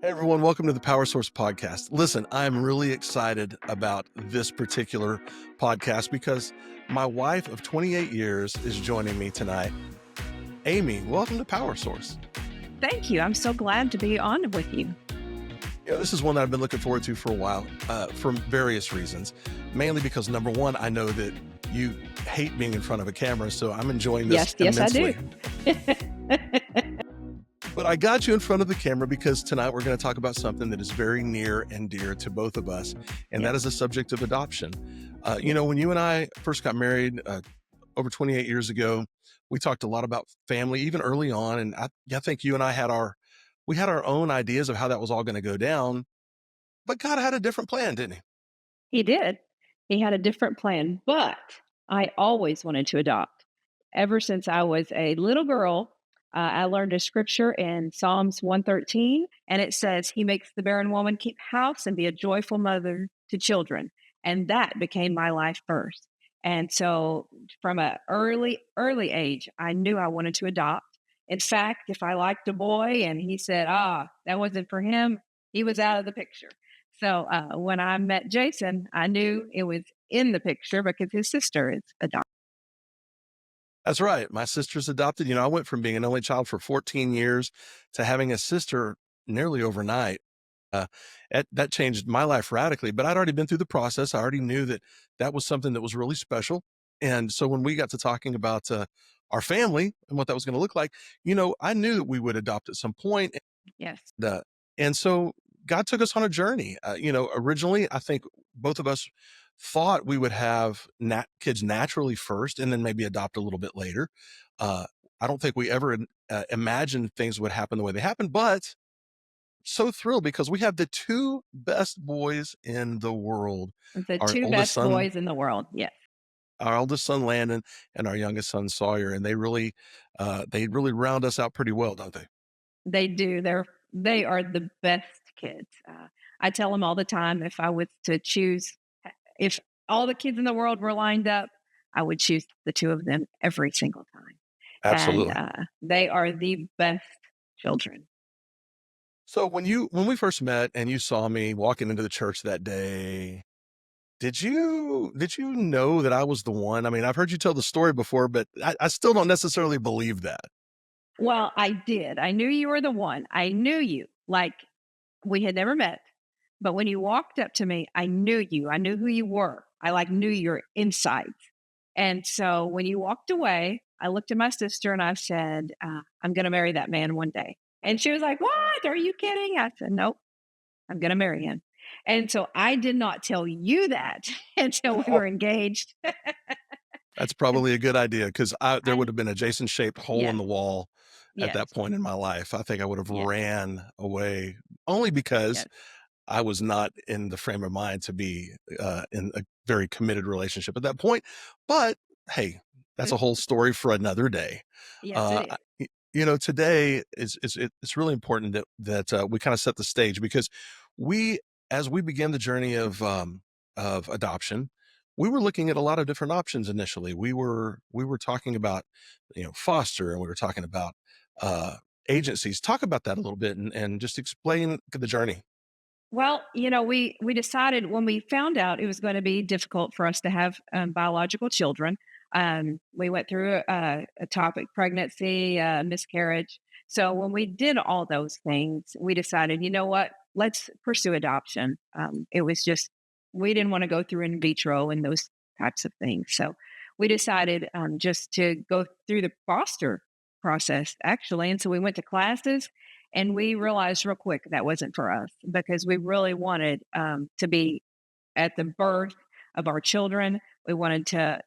Hey everyone, welcome to the Power Source Podcast. Listen, I'm really excited about this particular podcast because my wife of 28 years is joining me tonight. Amy, welcome to Power Source. Thank you. I'm so glad to be on with you. This is one that I've been looking forward to for a while for various reasons. Mainly because, number one, I know that you hate being in front of a camera, so I'm enjoying this Yes, I immensely. do. But I got you in front of the camera because tonight we're going to talk about something that is very near and dear to both of us, and that Yes. is the subject of adoption. Yes. When you and I first got married over 28 years ago, we talked a lot about family, even early on, and I think you and I had our own ideas of how that was all going to go down. But God had a different plan, didn't He? He did. He had a different plan, but I always wanted to adopt. Ever since I was a little girl, I learned a scripture in Psalms 113, and it says, He makes the barren woman keep house and be a joyful mother to children. And that became my life first. And so from an early age, I knew I wanted to adopt. In fact, if I liked a boy and he said, that wasn't for him, he was out of the picture. So when I met Jason, I knew it was in the picture because his sister is adopted. That's right. My sister's adopted. I went from being an only child for 14 years to having a sister nearly overnight. Uh, that changed my life radically, but I'd already been through the process. I already knew that that was something that was really special. And so when we got to talking about our family and what that was going to look like, I knew that we would adopt at some point. Yes. Uh, and so God took us on a journey. Originally, I think both of us thought we would have kids naturally first and then maybe adopt a little bit later. Uh, I don't think we ever imagined things would happen the way they happened, but so thrilled because we have the two best boys in the world. The Our two oldest best son, boys in the world. Yes. our oldest son Landon, and our youngest son Sawyer, and they really round us out pretty well, don't they? They do. They are the best kids. I tell them all the time if I was to choose, if all the kids in the world were lined up, I would choose the two of them every single time. And Absolutely. they are the best children. So when we first met and you saw me walking into the church that day, did you know that I was the one? I mean, I've heard you tell the story before, but I still don't necessarily believe that. Well, I did. I knew you were the one. I knew you. Like we had never met, but when you walked up to me, I knew you. I knew who you were. I knew your insides. And so when you walked away, I looked at my sister and I said, I'm going to marry that man one day. And she was like, What? Are you kidding? I said, Nope, I'm going to marry him. And so I did not tell you that until we Oh, were engaged. that's probably a good idea because there I, would have been a Jason-shaped hole in yes, the wall at yes, that point in my life. I think I would have yes, ran away only because yes. I was not in the frame of mind to be in a very committed relationship at that point. But hey, that's a whole story for another day. Yes, it Uh, is. Today it's really important that we kind of set the stage because we, as we began the journey of adoption, we were looking at a lot of different options initially. We were talking about foster, and we were talking about uh, agencies. Talk about that a little bit and just explain the journey. Well, we decided when we found out it was going to be difficult for us to have biological children. We went through a topic pregnancy, miscarriage. So when we did all those things, we decided, you know what? Let's pursue adoption. It was just we didn't want to go through in vitro and those types of things. So we decided just to go through the foster process, actually. And so we went to classes and we realized real quick that wasn't for us because we really wanted to be at the birth of our children. We wanted to,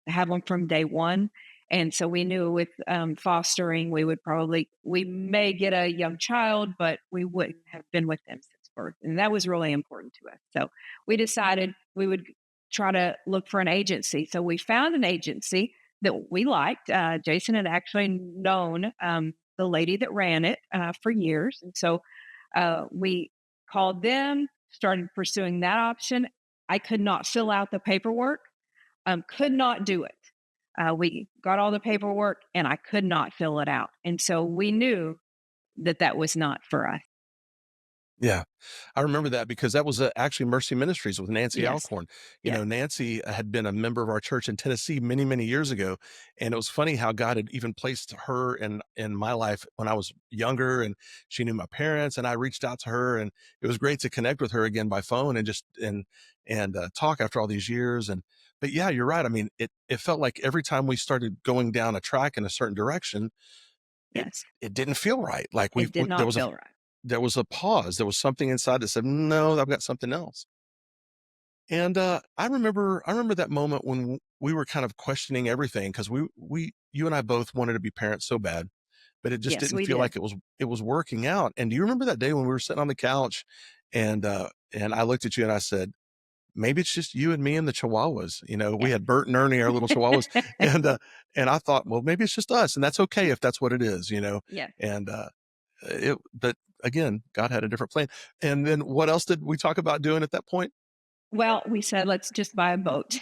have them from day one. And so we knew with fostering, we may get a young child, but we wouldn't have been with them since birth. And that was really important to us. So we decided we would try to look for an agency. So we found an agency that we liked. Jason had actually known the lady that ran it for years. And so we called them, started pursuing that option. I could not fill out the paperwork, could not do it. We got all the paperwork and I could not fill it out. And so we knew that that was not for us. Yeah. I remember that because that was, actually Mercy Ministries with Nancy Yes. Alcorn. You Yes. know, Nancy had been a member of our church in Tennessee many, many years ago, and it was funny how God had even placed her in my life when I was younger, and she knew my parents, and I reached out to her, and it was great to connect with her again by phone and just talk after all these years, but yeah, you're right. I mean, it felt like every time we started going down a track in a certain direction, it Yes. it didn't feel right. Like It did not feel right. there was a pause. There was something inside that said, "No, I've got something else." And, I remember that moment when we were kind of questioning everything because you and I both wanted to be parents so bad, but it just Yes, didn't we feel did. like it was working out. And do you remember that day when we were sitting on the couch and I looked at you and I said, "Maybe it's just you and me and the Chihuahuas." You know, we Yes. had Bert and Ernie, our little Chihuahuas, and, uh, and I thought, "Well, maybe it's just us, and that's okay if that's what it is," you know? Yes. And, but again, God had a different plan. And then what else did we talk about doing at that point? Well, we said, "Let's just buy a boat."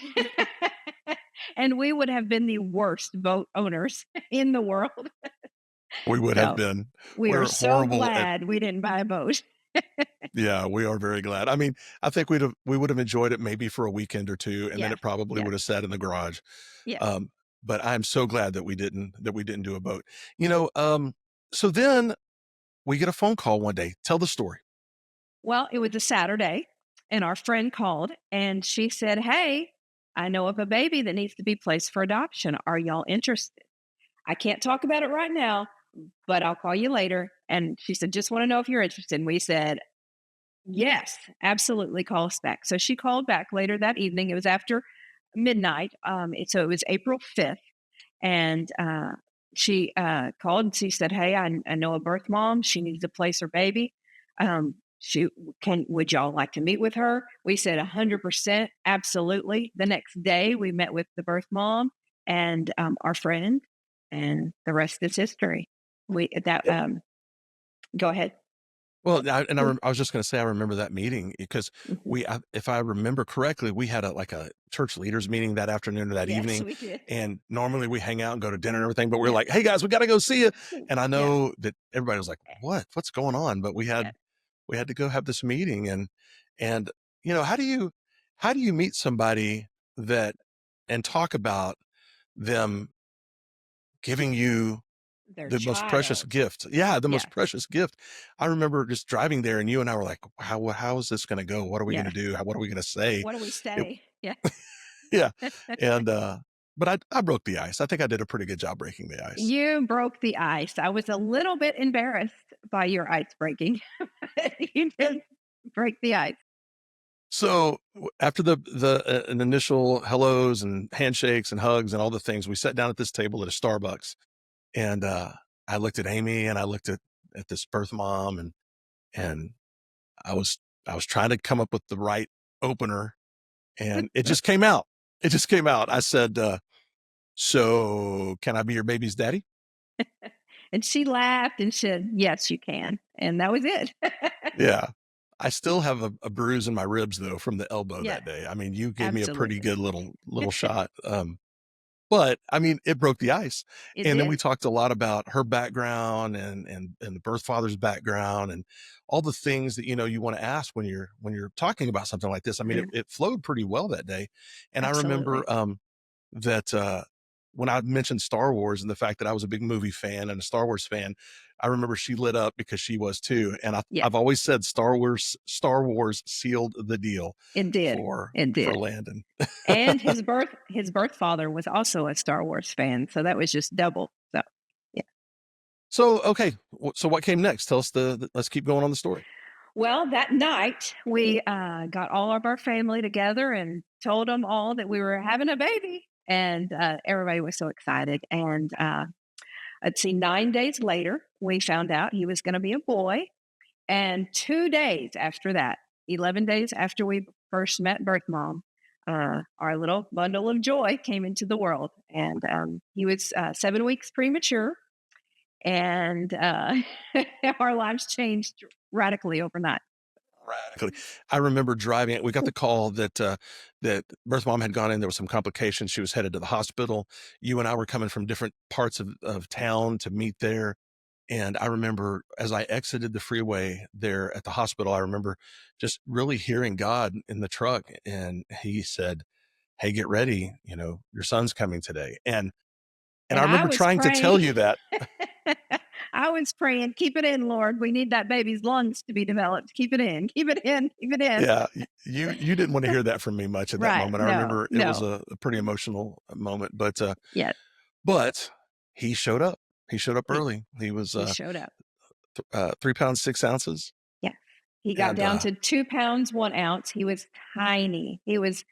And we would have been the worst boat owners in the world. We would have So, been. we are We're so horrible at glad we didn't buy a boat. yeah, we are very glad. I mean, I think we would have enjoyed it maybe for a weekend or 2, and then Yes. it probably Yes. would have sat in the garage. Yes. Um, but I'm so glad that we didn't do a boat. You know, so then we get a phone call one day. Tell the story. Well, it was a Saturday, and our friend called, and she said, "Hey, I know of a baby that needs to be placed for adoption. Are y'all interested? I can't talk about it right now, but I'll call you later." And she said, "Just want to know if you're interested." And we said, "Yes, absolutely. Call us back." So she called back later that evening. It was after midnight. So it was April 5th. And she called and she said, "Hey, I know a birth mom. She needs to place her baby. She can. Would y'all like to meet with her?" We said 100%, absolutely. The next day, we met with the birth mom and our friend, and the rest is history. We that Go ahead. Well, I was just gonna say I remember that meeting because Mhm. if I remember correctly, we had a church leaders meeting that afternoon or that Yes, evening, we did. and normally we hang out and go to dinner and everything, but we are Yeah, like, "Hey, guys, we gotta go see you." And I yeah, know that everybody was like, "What? What's going on?" But yeah. we had to go have this meeting and, you know, how do you meet somebody that and talk about them giving you Their the most precious child. gift. Yeah, the most Yes, precious gift. I remember just driving there and you and I were like, how is this gonna go? What are we yeah. gonna do? What are we gonna say? What do we It say? Yeah. yeah. And, but I broke the ice. I think I did a pretty good job breaking the ice. You broke the ice. I was a little bit embarrassed by your ice breaking. You did break the ice. So, after an initial hellos and handshakes and hugs and all the things, we sat down at this table at a Starbucks, and, I looked at Amy and I looked at this birth mom and I was I was trying to come up with the right opener. And it just came out. It just came out. I said, "So, can I be your baby's daddy?" And she laughed and said, "Yes, you can." And that was it. Yeah. I still have a bruise in my ribs, though, from the elbow Yeah, that day. I mean, you gave me a pretty absolutely. good little shot, but, I mean, it broke the ice, It and then we did. talked a lot about her background and the birth father's background and all the things that, you know, you wanna ask when you're talking about something like this. I mean, Mhm. it flowed pretty well that day, and I remember, Absolutely. that, when I mentioned Star Wars and the fact that I was a big movie fan and a Star Wars fan, I remember she lit up because she was too, and Yes, I've always said Star Wars sealed the deal it did. It for did. Landon. And his birth father was also a Star Wars fan, so that was just double. So, yeah. So, okay, so what came next? Tell us let's keep going on the story. Well, that night we got all of our family together and told them all that we were having a baby, and everybody was so excited. And let's see, 9 days later, we found out he was going to be a boy. And 2 days after that, 11 days after we first met Birth Mom, our little bundle of joy came into the world. And he was 7 weeks premature, and our lives changed radically overnight. Radically. I remember driving we got the call that birth mom had gone in, there was some complications, she was headed to the hospital. You and I were coming from different parts of town to meet there. And I remember as I exited the freeway there at the hospital, I remember just really hearing God in the truck. And he said, "Hey, get ready. You know, your son's coming today." And I And I remember was trying to tell praying. you that. I was praying, "Keep it in, Lord. We need that baby's lungs to be developed. Keep it in, keep it in, keep it in." Yeah, you didn't want to hear that from me much at that Right. moment. I No, remember it was no. a pretty emotional moment, Yes, but he showed up. He showed up he early. He was he showed up. 3 pounds 6 ounces, Yes. He got and down to 2 pounds, 1 ounce. He was tiny. He was,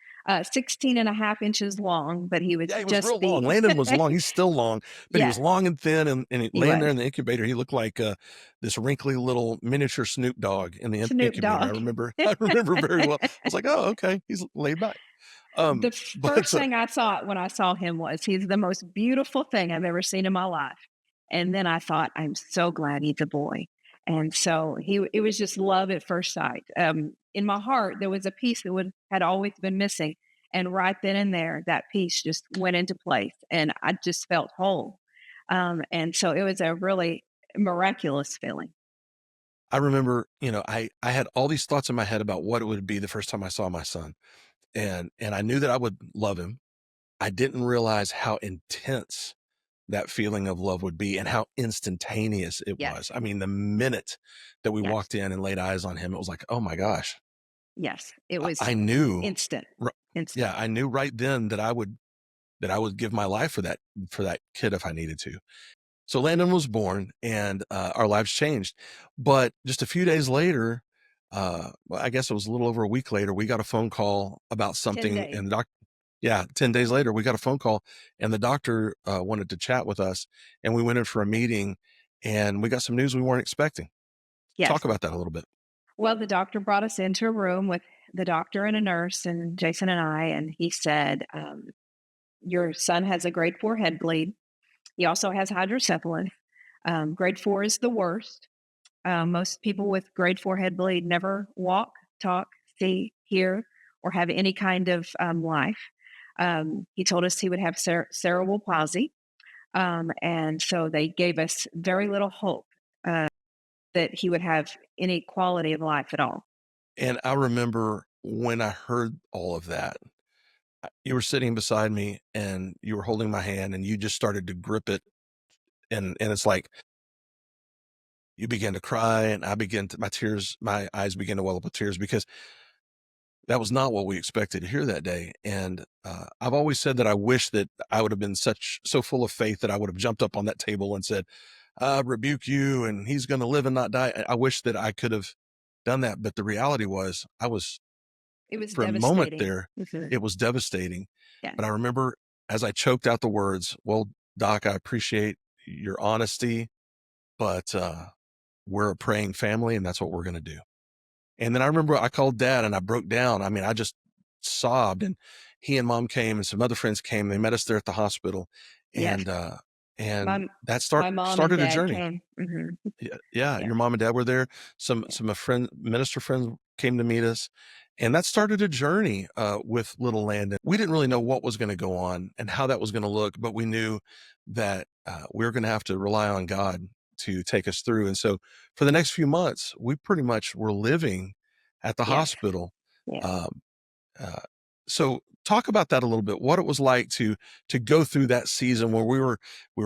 16 and a half inches long, but he was yeah, he was just real long. the Landon was long. He's still long, but he was Yes, long and thin, and he laying there was. in the incubator, he looked like this wrinkly little miniature Snoop Dogg in the Snoop incubator. I Dogg. remember, I remember very well. I was like, "Oh, okay, he's laid back." The But first thing I saw when I saw him was he's the most beautiful thing I've ever seen in my life. And then I thought, I'm so glad he's a boy. And so it was just love at first sight. In my heart, there was a piece that had always been missing. And right then and there, that piece just went into place and I just felt whole. And so it was a really miraculous feeling. I remember, I had all these thoughts in my head about what it would be the first time I saw my son, and I knew that I would love him. I didn't realize how intense that feeling of love would be and how instantaneous it Yes, was. I mean, the minute that we yes, walked in and laid eyes on him, it was like, "Oh my gosh." yes. It I was I knew instant, ri instant. yeah, I knew right then that I would give my life for that kid if I needed to. So Landon was born, and our lives changed. But just a few days later, well, I guess it was a little over a week later, we got a phone call about 10 something, days. and yeah, 10 days later, we got a phone call, and the doctor wanted to chat with us, and we went in for a meeting, and we got some news we weren't expecting. Yes. Talk about that a little bit. Well, the doctor brought us into a room with the doctor and a nurse and Jason and I, and he said, "Your son has a grade 4 head bleed. He also has hydrocephalus. Grade 4 is the worst. Most people with grade 4 head bleed never walk, talk, see, hear, or have any kind of life." He told us he would have cerebral palsy. And so they gave us very little hope that he would have any quality of life at all. And I remember when I heard all of that, you were sitting beside me, and you were holding my hand, and you just started to grip it, and it's like you began to cry, and my eyes began to well up with tears because that was not what we expected to hear that day. And I've always said that I wish that I would have been so full of faith that I would have jumped up on that table and said, "I rebuke you, and he's going to live and not die." I wish that I could have done that, but the reality was, I was It was for a moment devastating. there, Mhm. it was devastating. Yeah. But I remember as I choked out the words, "Well, doc, I appreciate your honesty, but we're a praying family, and that's what we're going to do." And then I remember I called dad and I broke down. I mean, I just sobbed, and he and mom came and some other friends came. They met us there at the hospital, Yes. and My that my mom and started a dad journey. came. Mhm. Yeah, yeah, Yeah. your mom and dad were there. Yeah. Some minister friends came to meet us, and that started a journey with little Landon. We didn't really know what was going to go on and how that was going to look, but we knew that we were going to have to rely on God to take us through. And so, for the next few months, we pretty much were living at the Yes. hospital. Yes. Um, uh, so talk about that a little bit. What it was like to go through that season where we were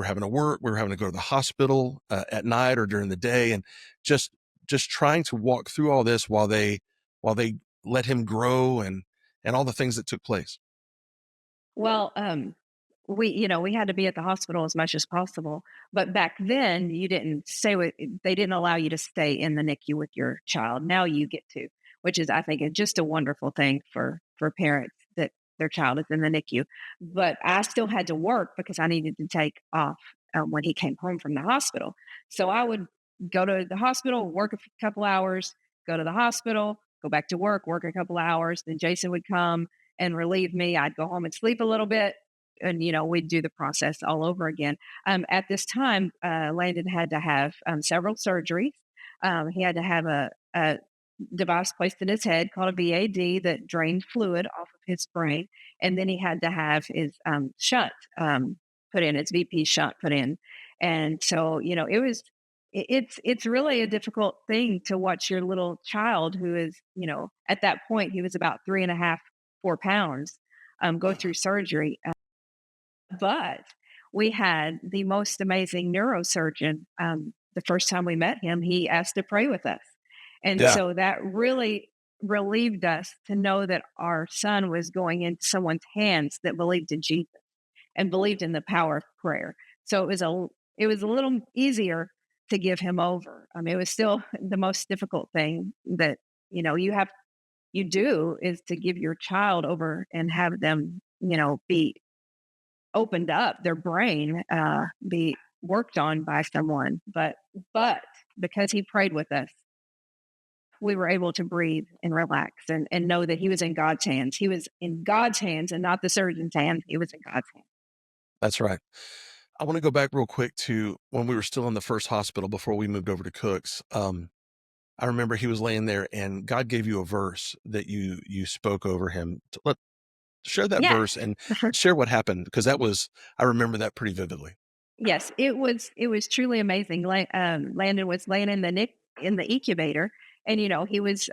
having to work, we were having to go to the hospital at night or during the day, and just trying to walk through all this while they let him grow and all the things that took place. Well, we had to be at the hospital as much as possible, but back then you didn't stay with they didn't allow you to stay in the NICU with your child. Now you get to, which is I think is just a wonderful thing for parents that their child is in the NICU. But I still had to work because I needed to take off when he came home from the hospital. So I would go to the hospital, work a couple hours, go to the hospital, go back to work a couple hours. Then Jason would come and relieve me. I'd go home and sleep a little bit, and we'd do the process all over again. At this time, Landon had to have several surgeries. He had to have a device placed in his head called a VAD that drained fluid off of his brain, and then he had to have his shunt put in, his VP shunt put in, and so it was. It's really a difficult thing to watch your little child who is, at that point, he was about 3.5, 4 pounds, go through surgery. But we had the most amazing neurosurgeon. The first time we met him, he asked to pray with us. And Yeah, so that really relieved us to know that our son was going into someone's hands that believed in Jesus and believed in the power of prayer. So it was a little easier to give him over. It was still the most difficult thing that you do is to give your child over and have them be opened up, their brain be worked on by someone. But because he prayed with us, we were able to breathe and relax and know that he was in God's hands. He was in God's hands and not the surgeon's hands. He was in God's hands. that's right. I wanna go back real quick to when we were still in the first hospital before we moved over to Cook's. I remember he was laying there and God gave you a verse that you spoke over him. Share that Yes. verse and share what happened because that was I remember that pretty vividly. Yes, it was truly amazing. Landon was laying in the incubator, and he was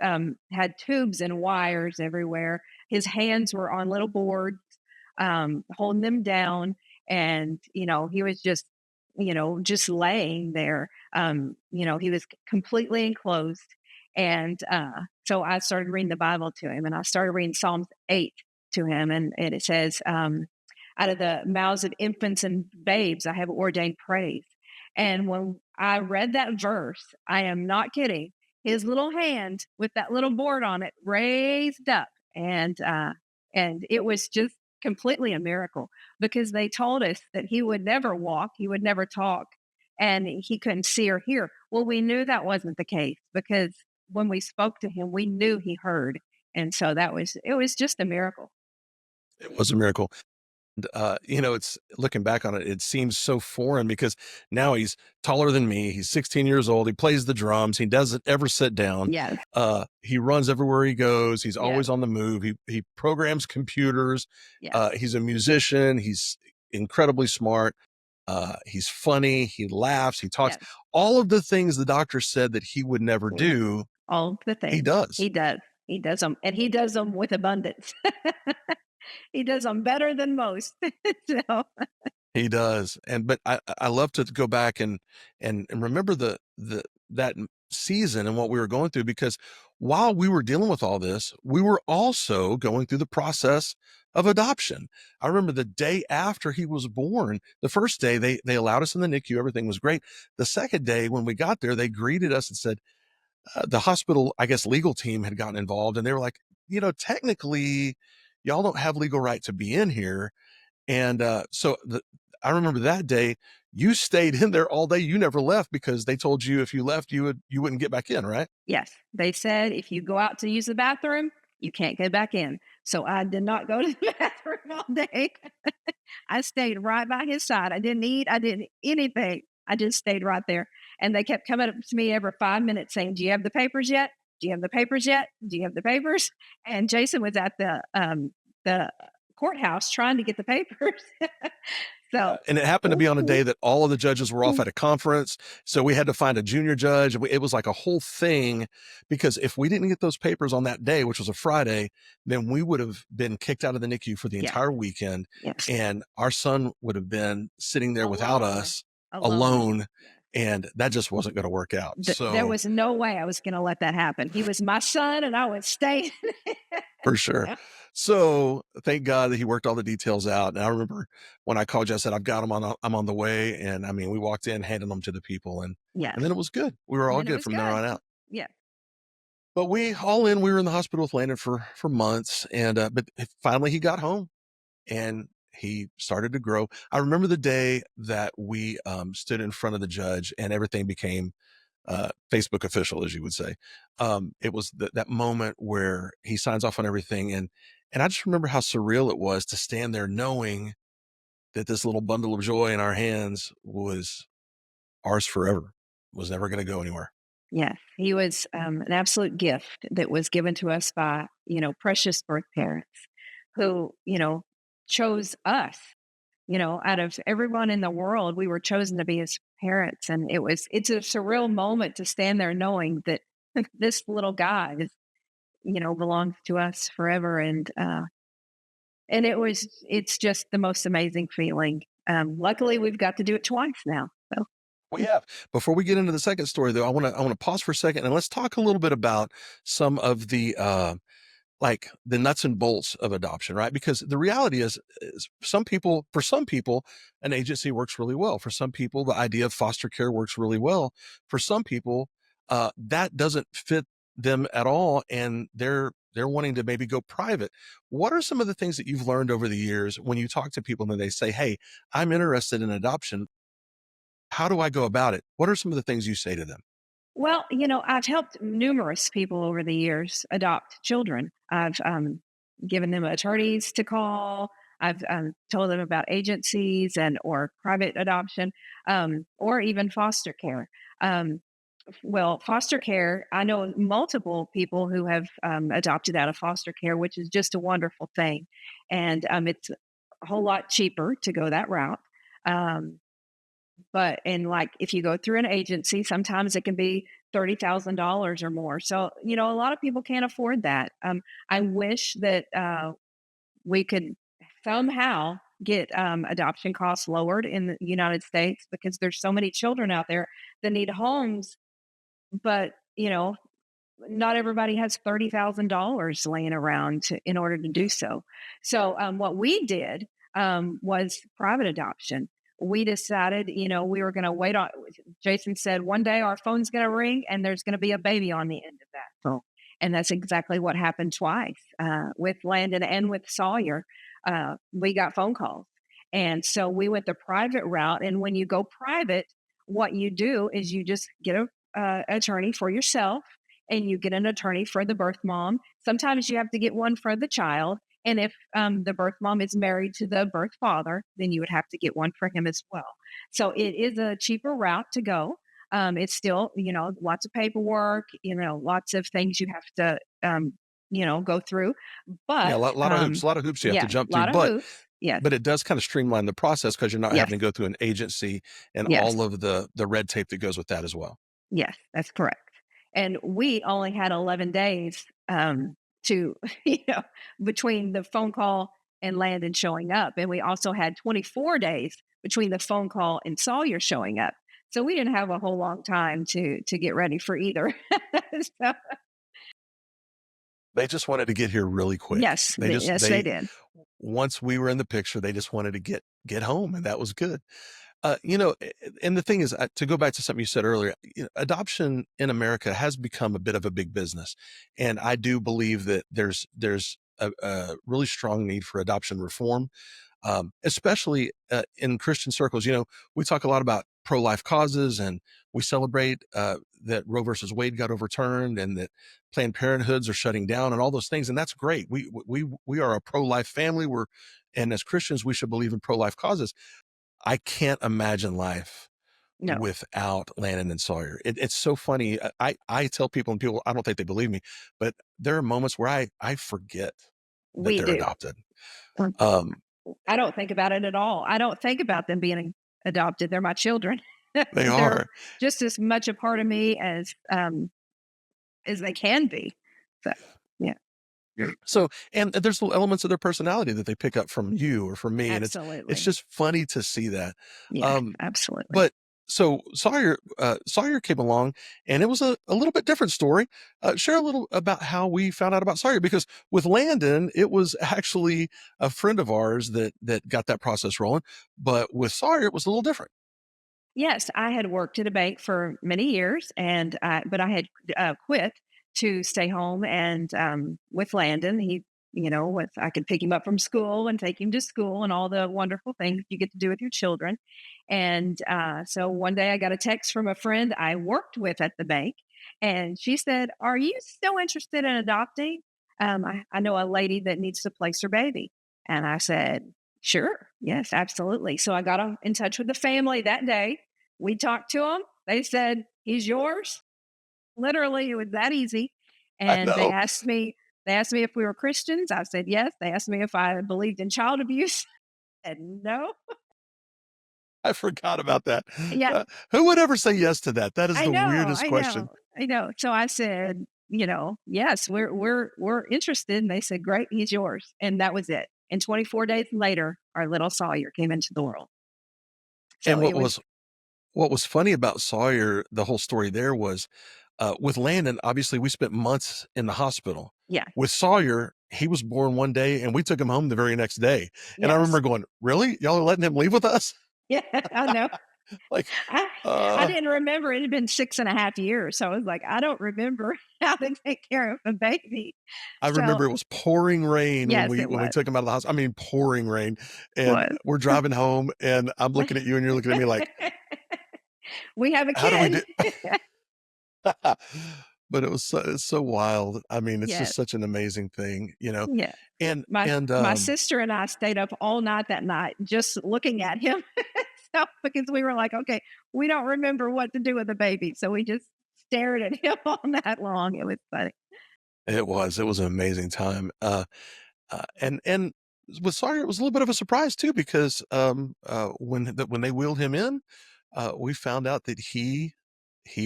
had tubes and wires everywhere. His hands were on little boards, holding them down, and he was just laying there. He was completely enclosed, and so I started reading the Bible to him, and I started reading Psalms 8 to him, and it says. Out of the mouths of infants and babes, I have ordained praise. And when I read that verse, I am not kidding. His little hand with that little board on it raised up, and it was just completely a miracle because they told us that he would never walk, he would never talk, and he couldn't see or hear. Well, we knew that wasn't the case because when we spoke to him, we knew he heard, and so it was just a miracle. It was a miracle. It's looking back on it, it seems so foreign because now he's taller than me. He's 16 years old. He plays the drums. He doesn't ever sit down. Yes, He runs everywhere he goes. He's yes, always on the move. He programs computers. yes, He's a musician. He's incredibly smart. He's funny. He laughs. He talks. yes. All of the things the doctor said that he would never Women, do, all the he things. does. He does. He does them, and he does them with abundance. He does them better than most. So, He does, and but I love to go back and remember the that season and what we were going through because while we were dealing with all this, we were also going through the process of adoption. I remember the day after he was born, the first day they allowed us in the NICU, everything was great. The second day when we got there, they greeted us and said, the hospital, I guess, legal team had gotten involved, and they were like, technically, y'all don't have legal right to be in here and, I remember that day, you stayed in there all day, you never left because they told you if you left, you wouldn't get back in, right? yes, they said if you go out to use the bathroom, you can't go back in. So I did not go to the bathroom all day. I stayed right by his side. I didn't eat. I didn't anything. I just stayed right there. And they kept coming up to me every 5 minutes saying, "Do you have the papers yet? Do you have the papers yet? Do you have the papers?" And Jason was at the courthouse trying to get the papers. So, And it happened to be on a day that all of the judges were off at a conference, so we had to find a junior judge, it was like a whole thing, because if we didn't get those papers on that day, which was a Friday, then we would have been kicked out of the NICU for the yes, entire weekend, yes, and our son would have been sitting there without alone, us, alone. alone, Yes. and that just wasn't gonna work out, There so was no way I was going to let that happen. He was my son, and I was staying. for sure. So, thank God that he worked all the details out, and I remember when I called you, I said, "I've got him I'm on the way," and, I mean, we walked in, handed them to the people, and Yes, then it was good. We were and all then it good was from there good. on out. Yes, But we were in the hospital with Landon for months, and, but finally he got home, and he started to grow. I remember the day that we, stood in front of the judge and everything became, Facebook official, as you would say. It was that moment where he signs off on everything, and I just remember how surreal it was to stand there knowing that this little bundle of joy in our hands was ours forever, was never gonna go anywhere. yes. He was an absolute gift that was given to us by precious birth parents who chose us out of everyone in the world, we were chosen to be his parents. And it's a surreal moment to stand there knowing that this little guy is, belongs to us forever. And it's just the most amazing feeling. Luckily we've got to do it twice now. So We have. Before we get into the second story, though, I want to pause for a second and let's talk a little bit about some of the like the nuts and bolts of adoption, right? Because the reality is for some people, an agency works really well. For some people, the idea of foster care works really well. For some people, that doesn't fit them at all, and they're wanting to maybe go private. What are some of the things that you've learned over the years when you talk to people and they say, "Hey, I'm interested in adoption. How do I go about it?" What are some of the things you say to them? well, I've helped numerous people over the years adopt children. I've given them attorneys to call. I've told them about agencies and or private adoption, or even foster care. Um, well, foster care, I know multiple people who have adopted out of foster care, which is just a wonderful thing, and it's a whole lot cheaper to go that route. Um, but and like if you go through an agency, sometimes it can be $30,000 or more. So, a lot of people can't afford that. I wish that we could somehow get adoption costs lowered in the United States because there's so many children out there that need homes, but not everybody has $30,000 laying around in order to do so. So, what we did was private adoption. We decided, we were going to wait on. Jason said one day our phone's going to ring and there's going to be a baby on the end of that phone, and that's exactly what happened twice with Landon and with Sawyer. We got phone calls, and so we went the private route. And when you go private, what you do is you just get a attorney for yourself and you get an attorney for the birth mom. Sometimes you have to get one for the child. And if the birth mom is married to the birth father, then you would have to get one for him as well. So it is a cheaper route to go. It's still, lots of paperwork, lots of things you have to, go through. Yeah, But a lot of hoops you have to yeah, jump a through, lot of hoops. Yes, but it does kind of streamline the process because you're not yes, having to go through an agency and yes. all of the red tape that goes with that as well. Yes, that's correct. And we only had 11 days to, between the phone call and Landon showing up. And we also had 24 days between the phone call and Sawyer showing up. So we didn't have a whole long time to get ready for either. So, They just wanted to get here really quick. yes, they did. Once we were in the picture, they just wanted to get home, and that was good. And the thing is, to go back to something you said earlier, adoption in America has become a bit of a big business, and I do believe that there's a really strong need for adoption reform, especially in Christian circles. We talk a lot about pro-life causes, and we celebrate that Roe versus Wade got overturned, and that Planned Parenthoods are shutting down, and all those things, and that's great. We are a pro-life family. And as Christians, we should believe in pro-life causes. I can't imagine life No, without Landon and Sawyer. It's so funny. I tell people, and people, I don't think they believe me, but there are moments where I forget that we they're do. adopted. Um, Um, I don't think about it at all. I don't think about them being adopted. They're my children. they They're are. just as much a part of me as they can be. So, yeah, So, and there's little elements of their personality that they pick up from you or from me, and it's absolutely. just funny to see that. Yeah, Um, absolutely. but so Sawyer came along, and it was a little bit different story. Share a little about how we found out about Sawyer, because with Landon, it was actually a friend of ours that got that process rolling, but with Sawyer, it was a little different. Yes, I had worked at a bank for many years, but I had quit to stay home and with Landon. With I could pick him up from school and take him to school and all the wonderful things you get to do with your children. And so one day I got a text from a friend I worked with at the bank, and she said, "Are you still interested in adopting? I know a lady that needs to place her baby." And I said, "Sure, yes, absolutely." So I got in touch with the family that day. We talked to them. They said, "He's yours." Literally, it was that easy. I And know. they asked me if we were Christians. I said yes. They asked me if I believed in child abuse. And no, I forgot about that. yeah, Who would ever say yes to that? That is I the know, weirdest I question. know, I know. So I said, yes, we're interested. And they said, great, he's yours. And that was it. And 24 days later, our little Sawyer came into the world. So And it was, what was funny about Sawyer, the whole story there was, with Landon, obviously, we spent months in the hospital. yeah, With Sawyer, he was born one day, and we took him home the very next day. And I remember yes. going, "Really? Y'all are letting him leave with us?" Yeah, I know. Like, I I uh, didn't remember it had been 6.5 years. So I was like, I don't remember how to take care of a baby. I So remember it was pouring rain when yes, we it when we was. took him out of the house. I mean, pouring rain, and Was. we're driving home, and I'm looking at you, and you're looking at me like, We have a "How do we kid. do?" But it's so wild. I mean, it's Yes, just such an amazing thing, you know? yes. And My and, my um sister and I stayed up all night that night just looking at him. So because we were like, okay, we don't remember what to do with the baby. So we just stared at him all night long. It was funny. it was an amazing time. And with Sawyer, it was a little bit of a surprise too because, when they wheeled him in, we found out that he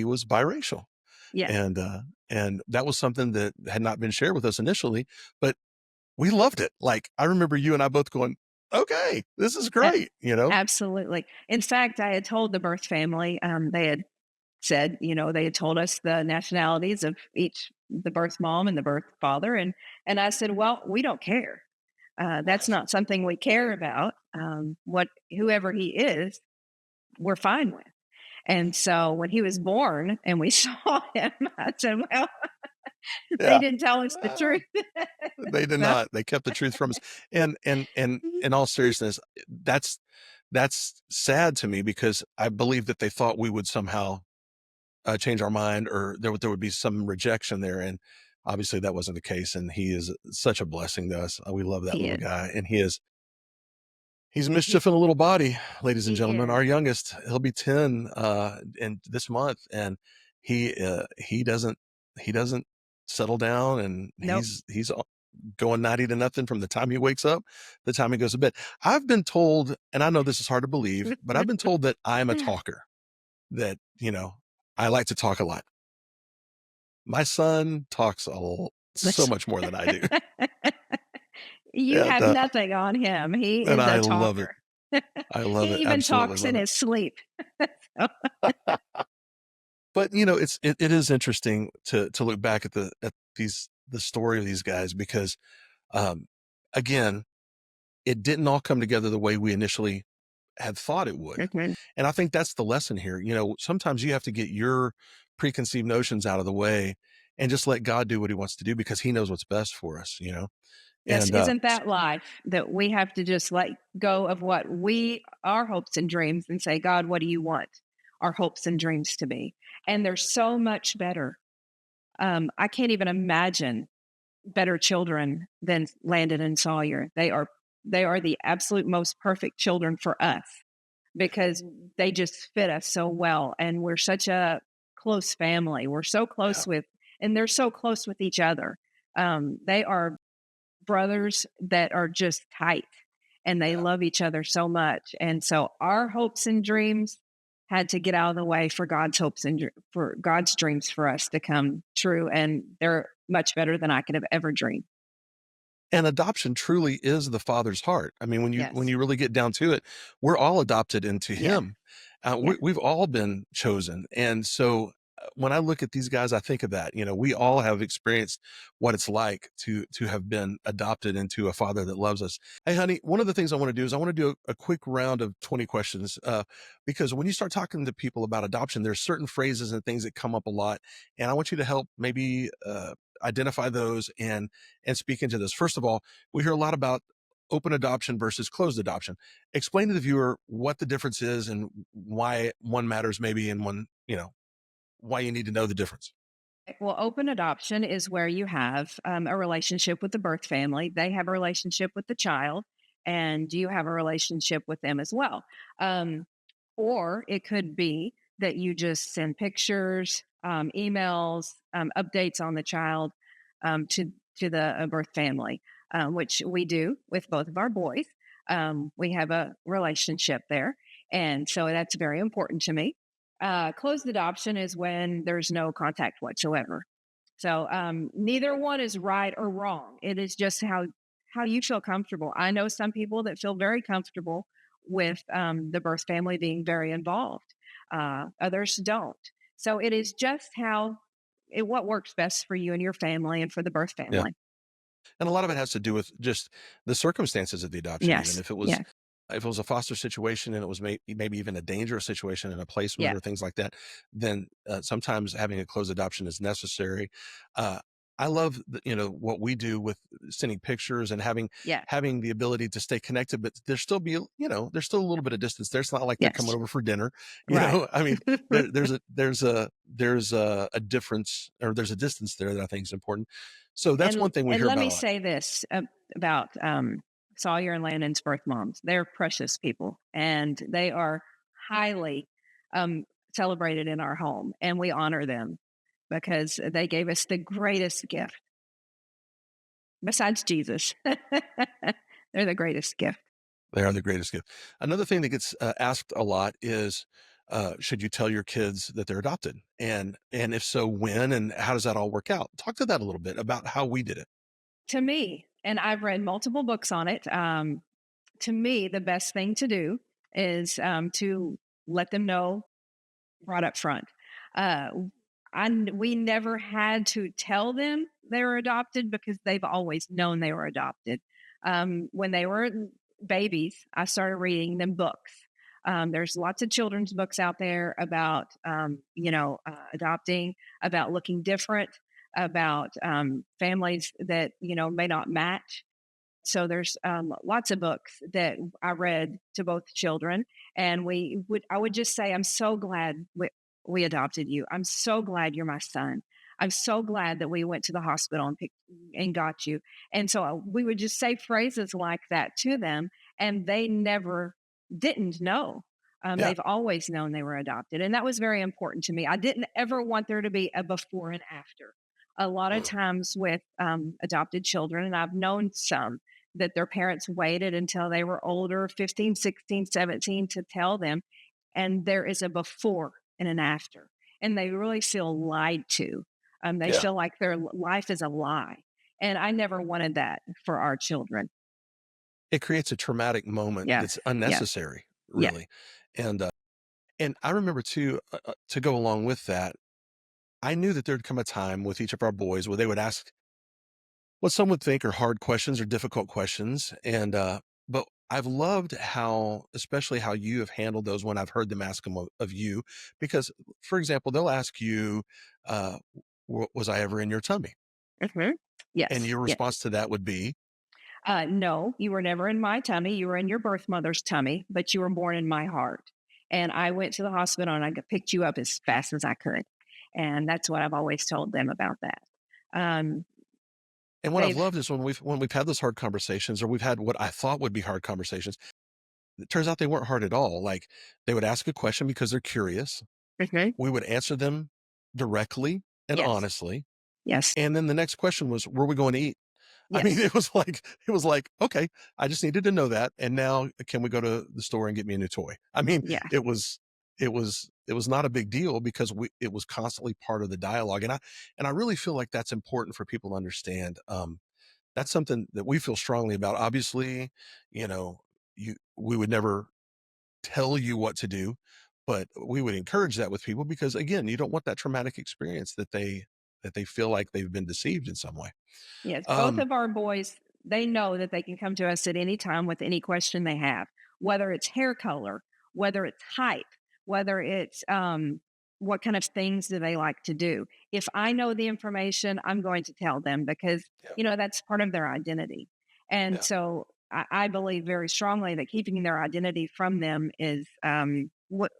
was biracial, Yes. and, that was something that had not been shared with us initially, but we loved it. Like, I remember you and I both going, "Okay, this is A- great," you know? Absolutely. In fact, I had told the birth family, they had said, they had told us the nationalities of each, the birth mom and the birth father. And I said, well, we don't care. That's Right. not something we care about. What whoever he is, we're fine with. And so when he was born and we saw him, I said, well, they Yeah. didn't tell us the Uh, truth. they did So not. They kept the truth from us. And in all seriousness, that's sad to me because I believe that they thought we would somehow, change our mind or there would be some rejection there, and obviously that wasn't the case, and he is such a blessing to us. We love that he little is. guy, and he's He, mischief in a little body, ladies and he gentlemen. is. Our youngest, he'll be 10, in this month, and he doesn't settle down, and Nope. he's going 90 to nothing from the time he wakes up, the time he goes to bed. I've been told, and I know this is hard to believe, but I've been told that I'm a talker, that, I like to talk a lot. My son talks so much more than I do, You and, have nothing on him. He is I a love it. talker. I love He it, even absolutely talks in love it. his sleep. So, But, it is interesting to look back at the story of these guys because, um, again, it didn't all come together the way we initially had thought it would, mhm. and I think that's the lesson here. Sometimes you have to get your preconceived notions out of the way and just let God do what he wants to do because he knows what's best for us, Yes, and, isn't that life that we have to just let go of what our hopes and dreams and say, God, what do you want our hopes and dreams to be? And they're so much better. I can't even imagine better children than Landon and Sawyer. They are the absolute most perfect children for us because they just fit us so well. And we're such a close family. We're so yeah, close with, and they're so close with each other. They are brothers that are just tight and they yeah. love each other so much. And so our hopes and dreams had to get out of the way for God's hopes and for God's dreams for us to come true. And they're much better than I could have ever dreamed. And adoption truly is the Father's heart. I mean, when Yes. you really get down to it, we're all adopted into Yeah. Him. Yeah. We've all been chosen, and so, when I look at these guys, I think of that. We all have experienced what it's like to have been adopted into a Father that loves us. Hey, honey, one of the things I want to do is I want to do a quick round of 20 questions, because when you start talking to people about adoption, there's certain phrases and things that come up a lot, and I want you to help maybe, identify those and speak into this. First of all, we hear a lot about open adoption versus closed adoption. Explain to the viewer what the difference is and why one matters maybe and one, why you need to know the difference. Well, open adoption is where you have a relationship with the birth family. They have a relationship with the child, and you have a relationship with them as well. Um, or it could be that you just send pictures, emails, updates on the child to the birth family, which we do with both of our boys. We have a relationship there. And so that's very important to me. Closed adoption is when there's no contact whatsoever. So neither one is right or wrong. It is just how you feel comfortable. I know some people that feel very comfortable with the birth family being very involved. Others don't. So it is just what works best for you and your family and for the birth Yeah. family. And a lot of it has to do with just the circumstances of the adoption even. Yes. Yeah. If it was a foster situation and it was maybe even a dangerous situation in a placement Yeah. or things like that, then, sometimes having a closed adoption is necessary. Uh, I love what we do with sending pictures and Yeah. having the ability to stay connected, but there's still a little bit of distance there. It's not like they're coming Yes. over for dinner, Right. I mean, there's a difference, or there's a distance there that I think is important. So that's one thing we And hear let about me a lot. say this about Sawyer and Landon's birth moms. They're precious people, and they are highly um, celebrated in our home, and we honor them because they gave us the greatest gift besides Jesus. They're the greatest gift. They are the greatest gift. Another thing that gets, asked a lot is, should you tell your kids that they're adopted? And if so, when, and how does that all work out? Talk to that a little bit about how we did it. To me, and I've read multiple books on it. To me, the best thing to do is to let them know right up front. Uh, we never had to tell them they were adopted because they've always known they were adopted. When they were babies, I started reading them books. There's lots of children's books out there about, adopting, about looking different, about families that, may not match. So there's lots of books that I read to both children, and I would just say, I'm so glad we adopted you. I'm so glad you're my son. I'm so glad that we went to the hospital and picked and got you. And so we would just say phrases like that to them, and they never didn't know. Yeah. They've always known they were adopted, and that was very important to me. I didn't ever want there to be a before and after. A lot of times with adopted children, and I've known some that their parents waited until they were older, 15, 16, 17, to tell them. And there is a before and an after. And they really feel lied to. They Yeah. feel like their life is a lie. And I never wanted that for our children. It creates a traumatic moment Yes. that's Yes. unnecessary, Yes. really. And I remember too, to go along with that, I knew that there'd come a time with each of our boys where they would ask what some would think are hard questions or difficult questions. But I've loved especially how you have handled those when I've heard them ask them of you, because, for example, they'll ask you, uh, was I ever in your tummy? Mhm. And Yes. your Yes. response to that would be, No, you were never in my tummy. You were in your birth mother's tummy, but you were born in my heart. And I went to the hospital and picked you up as fast as I could. And that's what I've always told them about that. Um, and what I've they've loved is when we've had those hard conversations, or we've had what I thought would be hard conversations, it turns out they weren't hard at all. Like, they would ask a question because they're curious. Mhm. We would answer them directly and Yes. honestly. Yes. And then the next question was, were we going to eat? I mean, Yes. it was like, "Okay, I just needed to know that, and now can we go to the store and get me a new toy?" I mean, Yes. it was not a big deal because it was constantly part of the dialogue, and I really feel like that's important for people to understand. That's something that we feel strongly about. Obviously, you know, we would never tell you what to do, but we would encourage that with people because, again, you don't want that traumatic experience that they feel like they've been deceived in some way. Yes, both Um, of our boys, they know that they can come to us at any time with any question they have, whether it's hair color, whether it's height, whether it's what kind of things do they like to do. If I know the information, I'm going to tell them because, yeah, that's part of their identity. And yeah. so I believe very strongly that keeping their identity from them is what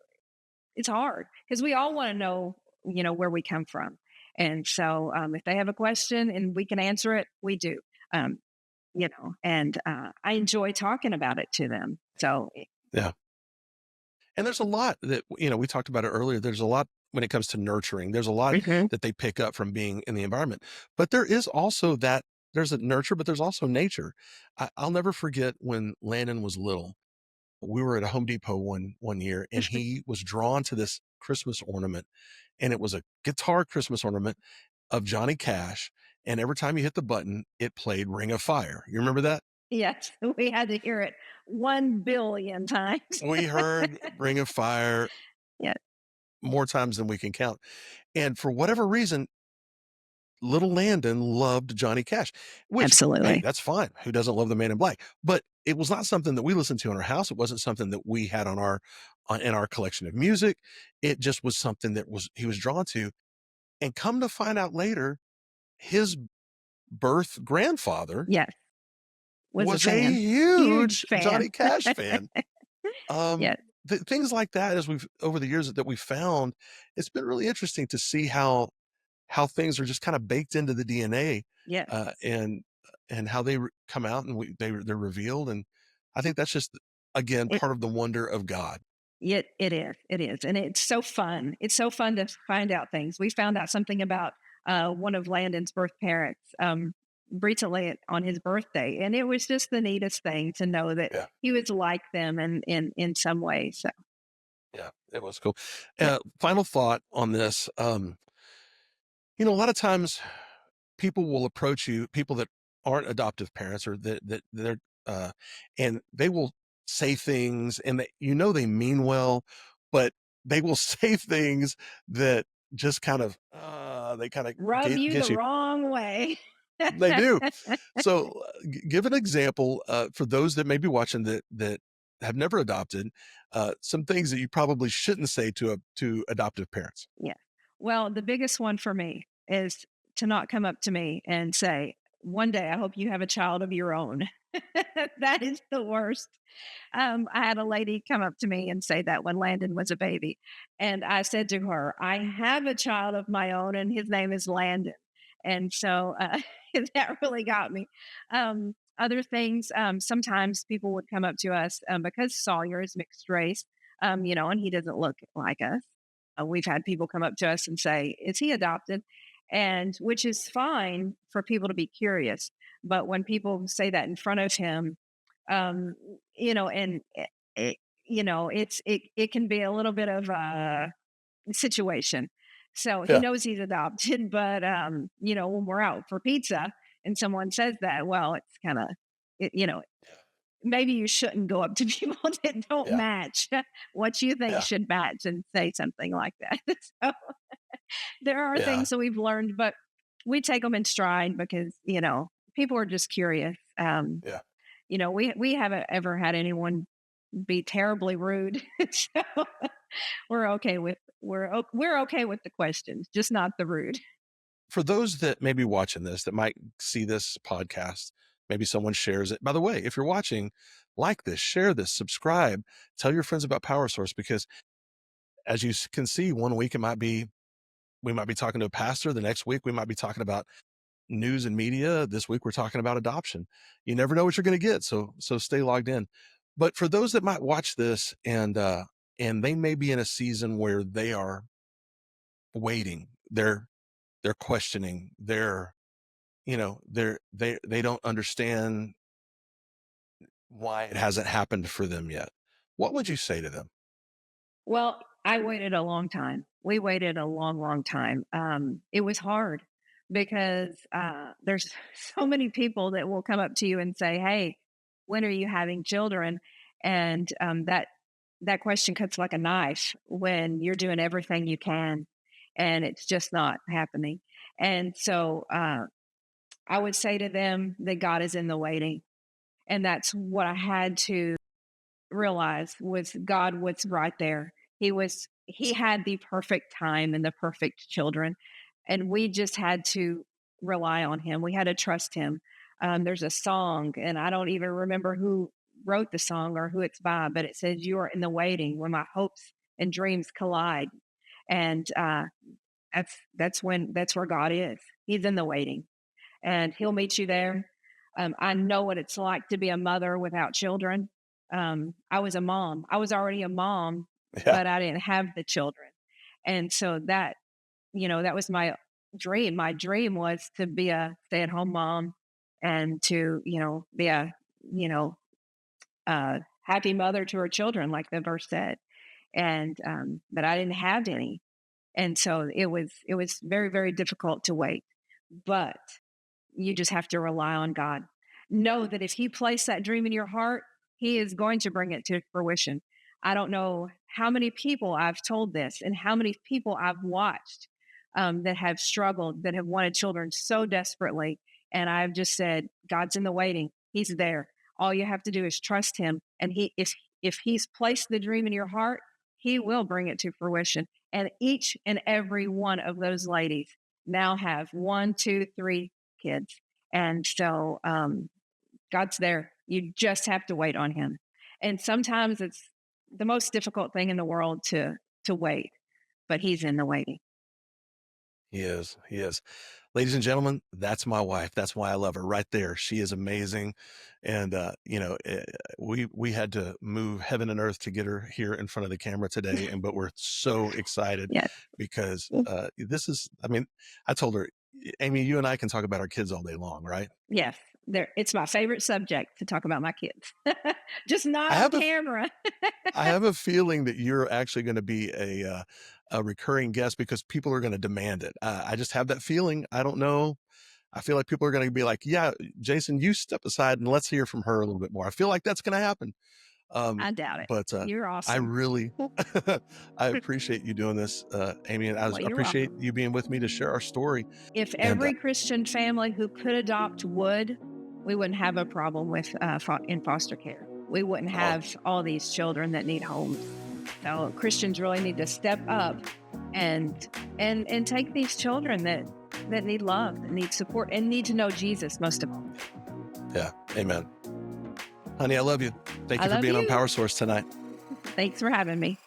it's hard because we all want to know, where we come from. And so if they have a question and we can answer it, we do. Um, and I enjoy talking about it to them. So, Yeah. And there's a lot that, we talked about it earlier. There's a lot when it comes to nurturing. There's a lot mhm, that they pick up from being in the environment. But there is also that there's a nurture, but there's also nature. I'll never forget when Landon was little. We were at a Home Depot one year, and he was drawn to this Christmas ornament, and it was a guitar Christmas ornament of Johnny Cash. And every time you hit the button, it played Ring of Fire. You remember that? Yes, we had to hear it 1 billion times. We heard Ring of Fire Yeah, more times than we can count. And for whatever reason, little Landon loved Johnny Cash, which, hey, absolutely. that's fine. Who doesn't love the Man in Black? But it was not something that we listened to in our house. It wasn't something that we had on our in our collection of music. It just was something that was he was drawn to. And come to find out later, his birth grandfather Yes, was a was a fan. Huge huge fan. Johnny Cash fan. Yes, Things like that, as we've over the years that we found, it's been really interesting to see how things are just kind of baked into the DNA, yes. and how they come out and they're revealed. And I think that's just again It part of the wonder of God. it is, and it's so fun. It's so fun to find out things. We found out something about, one of Landon's birth parents, recently on his birthday, and it was just the neatest thing to know that Yeah, he was like them in some ways, so, yeah, it was cool. yeah. Final thought on this. A lot of times people will approach you, people that aren't adoptive parents or that they're uh, and they will say things, and they mean well, but they will say things that just kind of they kind of Rub you get the you. wrong way. They do. So give an example for those that may be watching that have never adopted. Some things that you probably shouldn't say to adoptive parents. Yeah. Well, the biggest one for me is to not come up to me and say, "One day I hope you have a child of your own." That is the worst. I had a lady come up to me and say that when Landon was a baby. And I said to her, "I have a child of my own, and his name is Landon." And so that really got me. Other things, sometimes people would come up to us, because Sawyer is mixed race, and he doesn't look like us. We've had people come up to us and say, "Is he adopted?" And which is fine for people to be curious. But when people say that in front of him, um, and it can be a little bit of a situation. So he Yeah, knows he's adopted, but when we're out for pizza and someone says that, well, it's kind of, maybe you shouldn't go up to people that don't yeah, match what you think yeah, should match and say something like that. So there are yeah, things that we've learned, but we take them in stride because people are just curious. yeah. We haven't ever had anyone be terribly rude. So we're okay with the questions, just not the rude. For those that may be watching this, that might see this podcast, maybe someone shares it. By the way, if you're watching, like this, share this, subscribe, tell your friends about Power Source, because as you can see, one week we might be talking to a pastor. The next week we might be talking about news and media. This week we're talking about adoption. You never know what you're going to get, so stay logged in. But for those that might watch this and they may be in a season where they are waiting, they're questioning, they don't understand why it hasn't happened for them yet. What would you say to them? Well, I waited a long time. We waited a long, long time. It was hard because there's so many people that will come up to you and say, "Hey, when are you having children?" And that question cuts like a knife when you're doing everything you can, and it's just not happening. And so I would say to them that God is in the waiting, and that's what I had to realized was God was right there. He had the perfect time and the perfect children, and we just had to rely on him. We had to trust him. There's a song, and I don't even remember who wrote the song or who it's by, but it says, "You are in the waiting when my hopes and dreams collide," and that's where God is. He's in the waiting, and he'll meet you there. I know what it's like to be a mother without children. I was a mom. I was already a mom, Yeah, but I didn't have the children. And so that was my dream. My dream was to be a stay at home mom and to, be a, you know, happy mother to her children, like the verse said. And but I didn't have any, and so it was very, very difficult to wait. But you just have to rely on God. Know that if He placed that dream in your heart, He is going to bring it to fruition. I don't know how many people I've told this and how many people I've watched that have struggled, that have wanted children so desperately. And I've just said, God's in the waiting. He's there. All you have to do is trust Him. And if He's placed the dream in your heart, He will bring it to fruition. And each and every one of those ladies now have one, two, three kids. And so God's there. You just have to wait on Him. And sometimes it's the most difficult thing in the world to wait, but He's in the waiting. He is. He is. Ladies and gentlemen, that's my wife. That's why I love her right there. She is amazing. And, we had to move heaven and earth to get her here in front of the camera today. And, but we're so excited Yes. because this is, I mean, I told her, Amy, you and I can talk about our kids all day long, right? Yes. There it's my favorite subject to talk about my kids. Just not I on have a camera. I have a feeling that you're actually going to be a recurring guest because people are going to demand it. I just have that feeling. I don't know. I feel like people are going to be like, "Yeah, Jason, you step aside and let's hear from her a little bit more." I feel like that's going to happen. Um, I doubt it. but You're I awesome. really, I appreciate you doing this, Amy, and Well, I you're appreciate welcome. you being with me to share our story. If And every Christian family who could adopt would, we wouldn't have a problem with in foster care. We wouldn't oh, have all these children that need homes. So Christians really need to step up and and take these children that need love, that need support, and need to know Jesus most of all. yeah, amen, honey, I love you. Thank I you for love being on you. Power Source tonight. Thanks for having me.